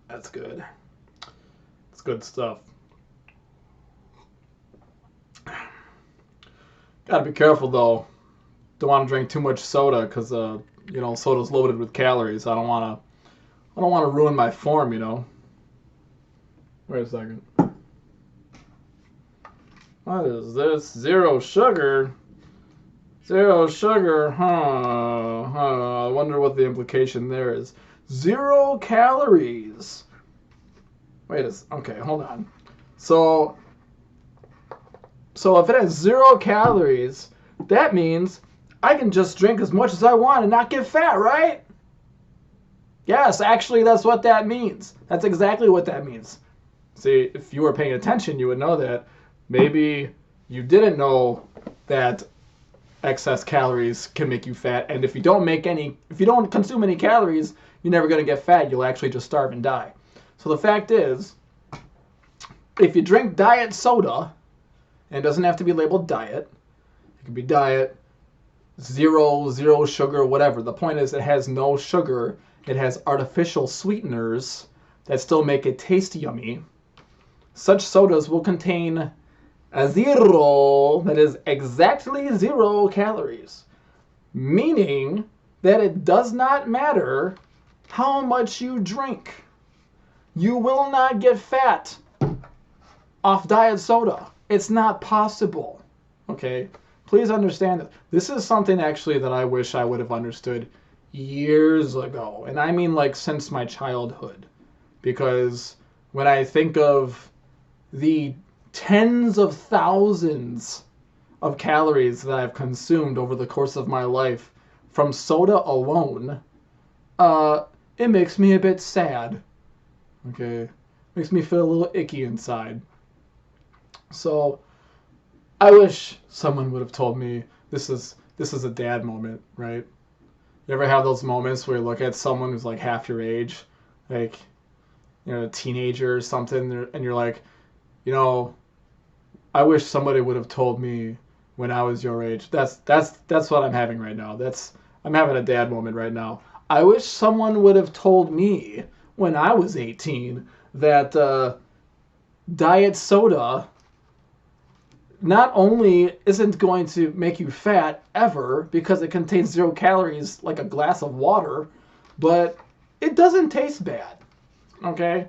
That's good. It's good stuff. Gotta be careful though. Don't want to drink too much soda because soda's loaded with calories. I don't want to ruin my form. Wait a second. What is this? Zero sugar. Zero sugar, huh? I wonder what the implication there is. 0 calories. Okay, hold on. So, so if it has 0 calories, that means I can just drink as much as I want and not get fat, right? Yes, actually, that's what that means. That's exactly what that means. See, if you were paying attention, you would know that. Maybe you didn't know that excess calories can make you fat, and if you don't consume any calories, you're never going to get fat. You'll actually just starve and die. So the fact is, if you drink diet soda, and it doesn't have to be labeled diet, it can be diet, zero sugar, whatever. The point is, it has no sugar. It has artificial sweeteners that still make it taste yummy. Such sodas will contain a zero, that is exactly 0 calories, meaning that it does not matter how much you drink. You will not get fat off diet soda. It's not possible. Okay? Please understand that this is something actually that I wish I would have understood years ago. And I mean like since my childhood. Because when I think of the tens of thousands of calories that I've consumed over the course of my life from soda alone, it makes me a bit sad. Okay? Makes me feel a little icky inside. So I wish someone would have told me this is a dad moment, right? You ever have those moments where you look at someone who's like half your age, like a teenager or something, and you're like, I wish somebody would have told me when I was your age. That's what I'm having right now. I'm having a dad moment right now. I wish someone would have told me when I was 18 that diet soda not only isn't going to make you fat ever because it contains 0 calories like a glass of water, but it doesn't taste bad. Okay?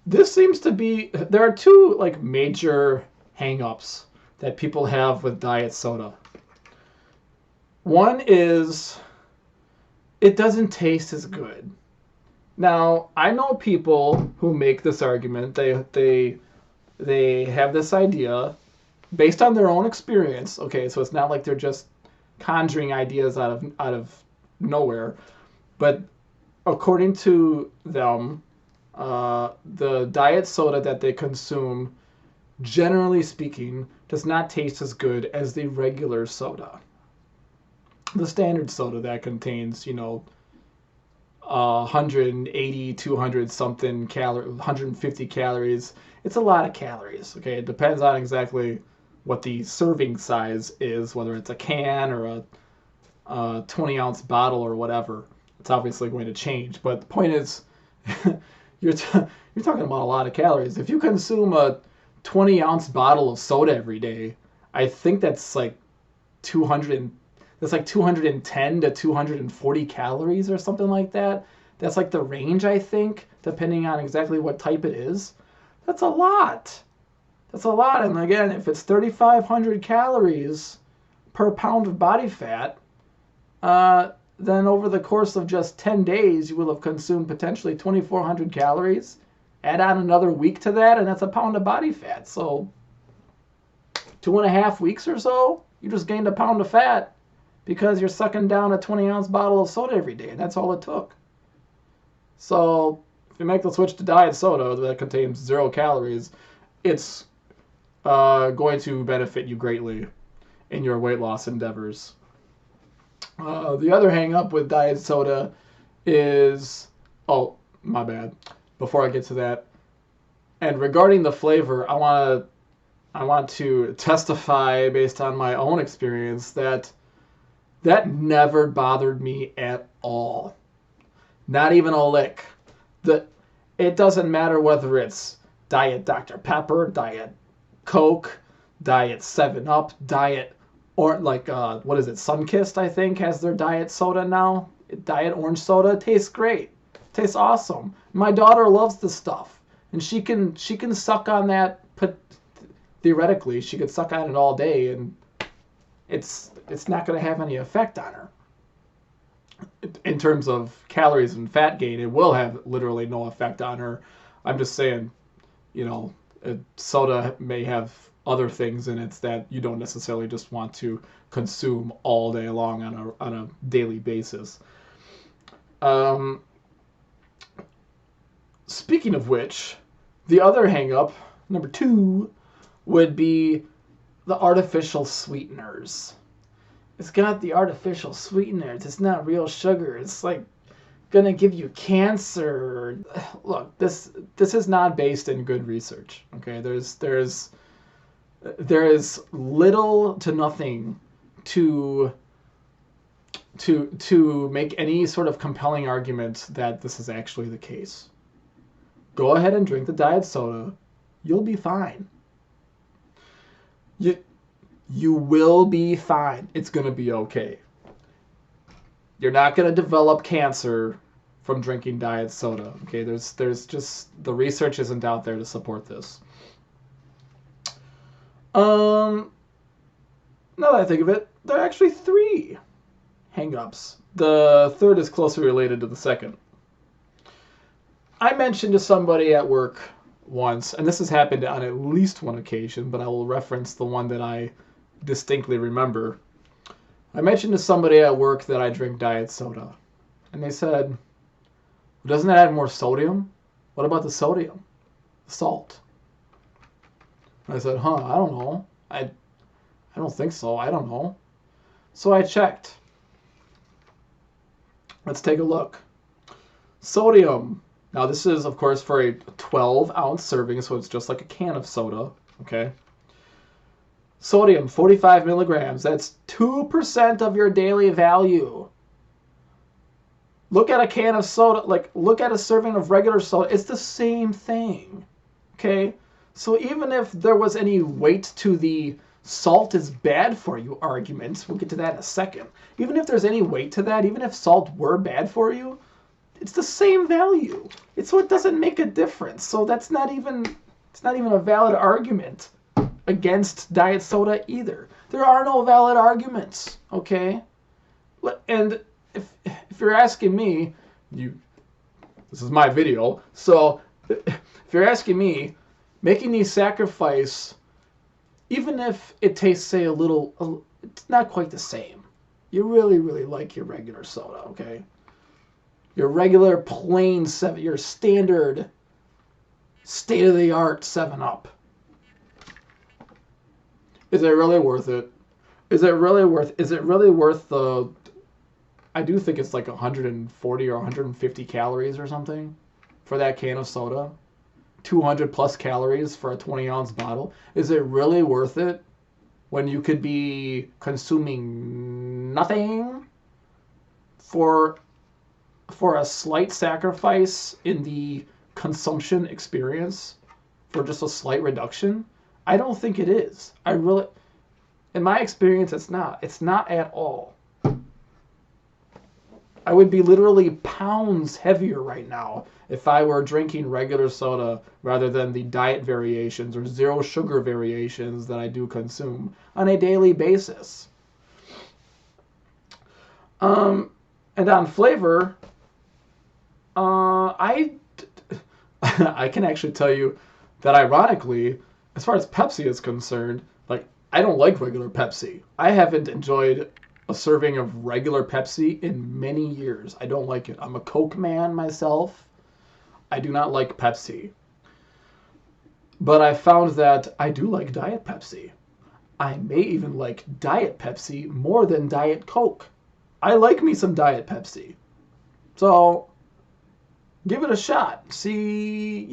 This seems to be there are two like major hang-ups that people have with diet soda. One is it doesn't taste as good. Now, I know people who make this argument. They have this idea based on their own experience. Okay, so it's not like they're just conjuring ideas out of nowhere, but according to them, the diet soda that they consume, generally speaking, does not taste as good as the regular soda. The standard soda that contains, 180, 200 something calories, 150 calories. It's a lot of calories. Okay, it depends on exactly what the serving size is, whether it's a can or a 20-ounce bottle or whatever. It's obviously going to change. But the point is, you're you're talking about a lot of calories. If you consume a 20-ounce bottle of soda every day, I think that's like 200. That's like 210 to 240 calories or something like that. That's like the range, I think, depending on exactly what type it is. That's a lot. That's a lot. And again, if it's 3,500 calories per pound of body fat, then over the course of just 10 days, you will have consumed potentially 2,400 calories. Add on another week to that, and that's a pound of body fat. So 2.5 weeks or so, you just gained a pound of fat because you're sucking down a 20-ounce bottle of soda every day, and that's all it took. So if you make the switch to diet soda that contains 0 calories, it's going to benefit you greatly in your weight loss endeavors. The other hang up with diet soda is, oh, my bad. Before I get to that, and regarding the flavor, I want to testify based on my own experience that never bothered me at all. Not even a lick. The it doesn't matter whether it's Diet Dr. Pepper, Diet Coke, Diet 7 Up, Diet or like what is it? Sunkist, I think, has their diet soda now. Diet orange soda tastes great. Tastes awesome. My daughter loves this stuff, and she can suck on that. Theoretically, she could suck on it all day, and it's not going to have any effect on her. In terms of calories and fat gain, it will have literally no effect on her. I'm just saying, soda may have other things in it that you don't necessarily just want to consume all day long on a daily basis. Speaking of which, the other hang-up, number 2, would be the artificial sweeteners. It's got the artificial sweeteners. It's not real sugar. It's like gonna give you cancer. Look, this is not based in good research. Okay, there is little to nothing to make any sort of compelling argument that this is actually the case. Go ahead and drink the diet soda. You'll be fine. You will be fine. It's going to be okay. You're not going to develop cancer from drinking diet soda. Okay, there's just the research isn't out there to support this. Now that I think of it, there are actually 3 hang-ups. The third is closely related to the second. I mentioned to somebody at work once, and this has happened on at least one occasion, but I will reference the one that I distinctly remember. I mentioned to somebody at work that I drink diet soda, and they said, doesn't that add more sodium? What about the sodium? Salt. And I said, I don't know. I don't think so. I don't know. So I checked. Let's take a look. Sodium. Now this is, of course, for a 12-ounce serving, so it's just like a can of soda, okay? Sodium, 45 milligrams. That's 2% of your daily value. Look at a can of soda, look at a serving of regular soda. It's the same thing, okay? So even if there was any weight to the salt is bad for you argument, we'll get to that in a second. Even if there's any weight to that, even if salt were bad for you, it's the same value. So it doesn't make a difference. So it's not even a valid argument against diet soda either. There are no valid arguments, okay? And if you're asking me, this is my video, so if you're asking me, making the sacrifice, even if it tastes, say, it's not quite the same. You really, really like your regular soda, okay? Your regular plain your standard state-of-the-art 7-Up. Is it really worth it? Is it really worth the, I do think it's like 140 or 150 calories or something for that can of soda. 200 plus calories for a 20-ounce bottle. Is it really worth it when you could be consuming nothing for a slight sacrifice in the consumption experience for just a slight reduction? I don't think it is. In my experience, it's not. It's not at all. I would be literally pounds heavier right now if I were drinking regular soda rather than the diet variations or zero sugar variations that I do consume on a daily basis. And on flavor, I can actually tell you that ironically, as far as Pepsi is concerned, I don't like regular Pepsi. I haven't enjoyed a serving of regular Pepsi in many years. I don't like it. I'm a Coke man myself. I do not like Pepsi. But I found that I do like Diet Pepsi. I may even like Diet Pepsi more than Diet Coke. I like me some Diet Pepsi. So give it a shot. See,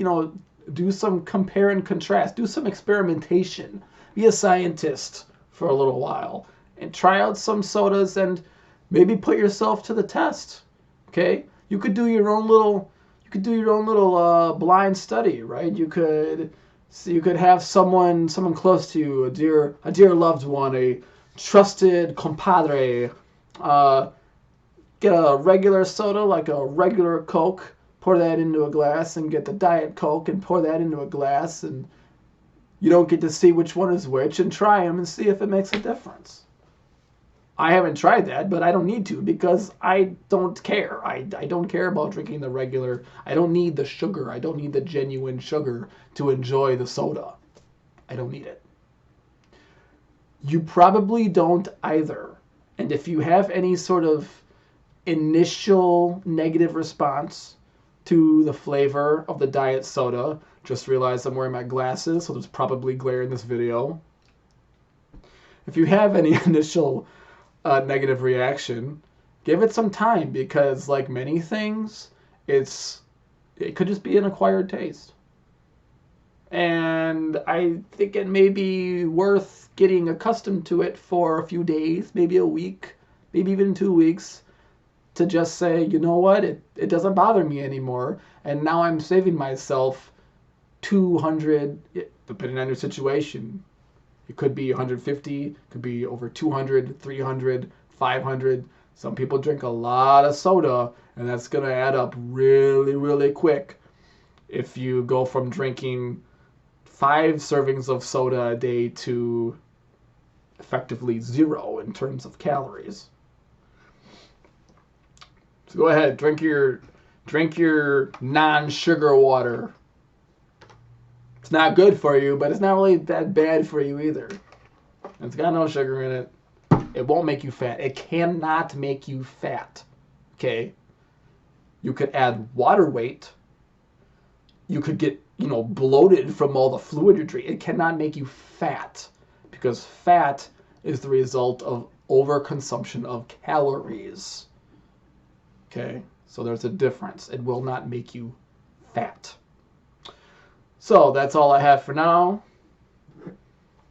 do some compare and contrast. Do some experimentation. Be a scientist for a little while and try out some sodas and maybe put yourself to the test. Okay? You could do your own little could do your own little blind study, right? You could have someone close to you, a dear loved one, a trusted compadre, get a regular soda, like a regular Coke, pour that into a glass, and get the Diet Coke and pour that into a glass, and you don't get to see which one is which, and try them and see if it makes a difference. I haven't tried that, but I don't need to because I don't care. I don't care about drinking the regular. I don't need the sugar. I don't need the genuine sugar to enjoy the soda. I don't need it. You probably don't either. And if you have any sort of initial negative response to the flavor of the diet soda, just realize I'm wearing my glasses, so there's probably glare in this video. If you have any initial negative reaction, give it some time, because like many things, it could just be an acquired taste. And I think it may be worth getting accustomed to it for a few days, maybe a week, maybe even 2 weeks, to just say, you know what, it doesn't bother me anymore, and now I'm saving myself 200, depending on your situation. It could be 150, could be over 200, 300, 500. Some people drink a lot of soda, and that's going to add up really, really quick if you go from drinking 5 servings of soda a day to effectively 0 in terms of calories. So go ahead, drink your non-sugar water. It's not good for you, but it's not really that bad for you either. It's got no sugar in it. It won't make you fat. It cannot make you fat. Okay? You could add water weight. You could get, bloated from all the fluid you drink. It cannot make you fat, because fat is the result of overconsumption of calories. Okay? So there's a difference. It will not make you fat. So that's all I have for now.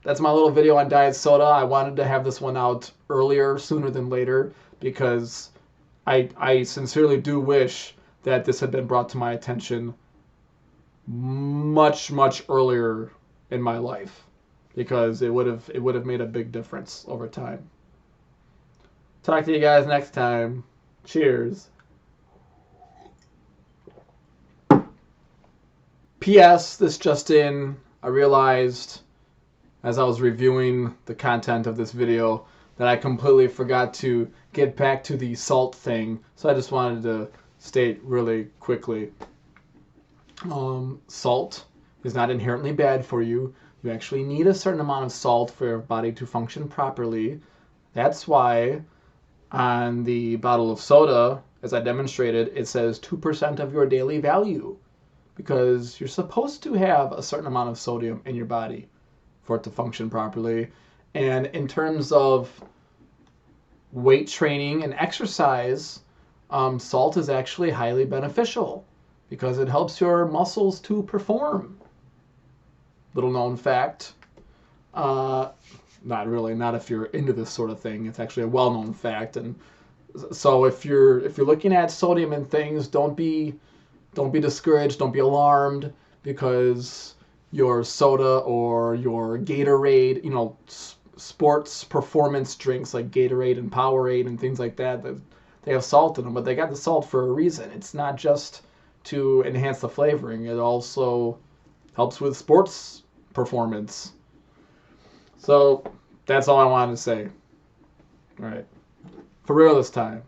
That's my little video on diet soda. I wanted to have this one out earlier, sooner than later, because I sincerely do wish that this had been brought to my attention much, much earlier in my life, because it would have made a big difference over time. Talk to you guys next time. Cheers. P.S. This just in, I realized as I was reviewing the content of this video that I completely forgot to get back to the salt thing, so I just wanted to state really quickly. Salt is not inherently bad for you. You actually need a certain amount of salt for your body to function properly. That's why on the bottle of soda, as I demonstrated, it says 2% of your daily value, because you're supposed to have a certain amount of sodium in your body for it to function properly. And in terms of weight training and exercise, salt is actually highly beneficial because it helps your muscles to perform. Little known fact. Not really, not if you're into this sort of thing. It's actually a well-known fact. And so if you're looking at sodium in things, don't be discouraged, don't be alarmed because your soda or your Gatorade, sports performance drinks like Gatorade and Powerade and things like that, they have salt in them, but they got the salt for a reason. It's not just to enhance the flavoring. It also helps with sports performance. So that's all I wanted to say. All right. For real this time.